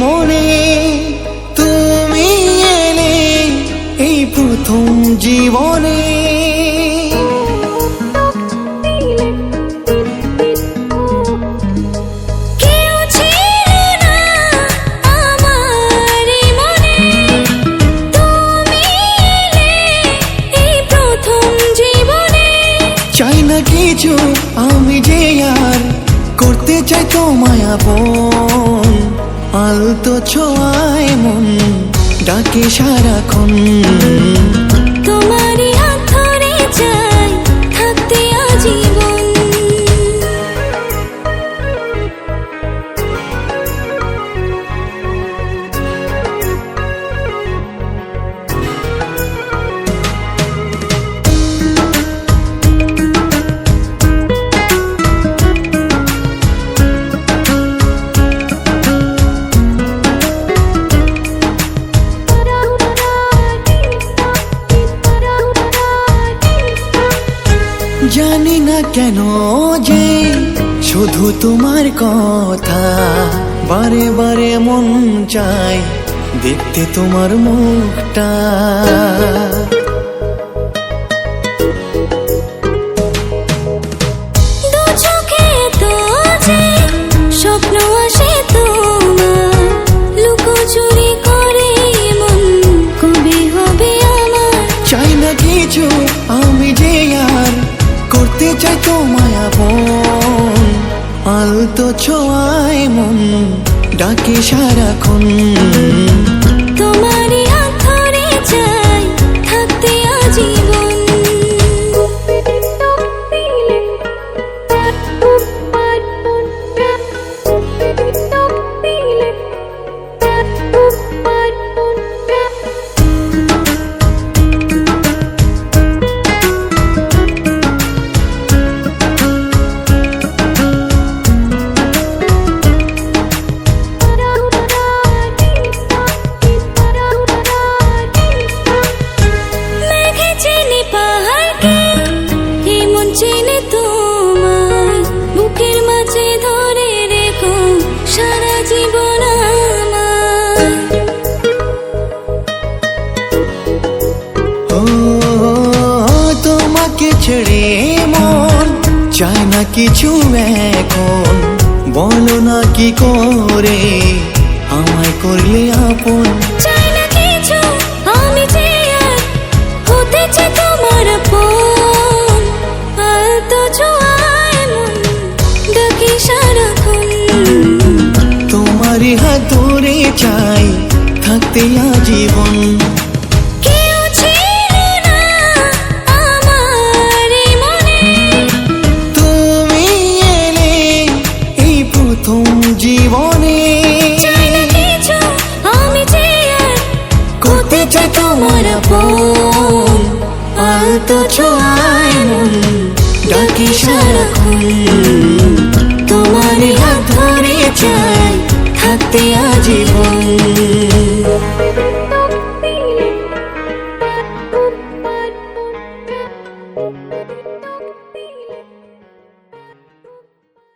মনে তুমি এলে এই প্রথম জীবনে। চাই না কিছু আমি যে আর করতে চাই তোমায় আপন, আলতো ছোঁয়ায় মন ডাকে সারাক্ষণ। তোমারই হাত ধরে চাই থাকতে আজীবন। জানি না কেন যে শুধু তোমার কথা বারে বারে মন চায় দেখতে তোমার মুখটা। দু চোখে তো যে স্বপ্ন আসে তোমার, লুকোচুরি করে মন কবে হবে আমার। চাই না কিছু আমি যে আর করতে চাই তোমায় আপন, আলতো ছোঁয়ায় মন ডাকে সারাক্ষণ। তোমারই হাত ধরে চাই থাকতে আজীবন। চেনে তোমার বুকের মাঝে ধরে রেখো সারা জীবন আমার। ও তোমাকে ছেড়ে মন চায় না কিছু এখন, বলো না কি করে আমায় করলে আপন। চাই না কিছু আমি যে আর হতে চাই তোমার আপন, আলতো ছোঁয়ায় মন ডাকে সারাক্ষণ। তোমারই হাত ধরে চাই থাকতে আজীবন। কেউ ছিল না আমার মনে, তুমি এলে এই প্রথম জীবনে। চাই না কিছু আমি যে আর করতে চাই তোমার আপন, আলতো ছোঁয়ায় মন ডাকে সারাক্ষণ। তোমারই হাত ধরে চাই থাকতে আজীবন।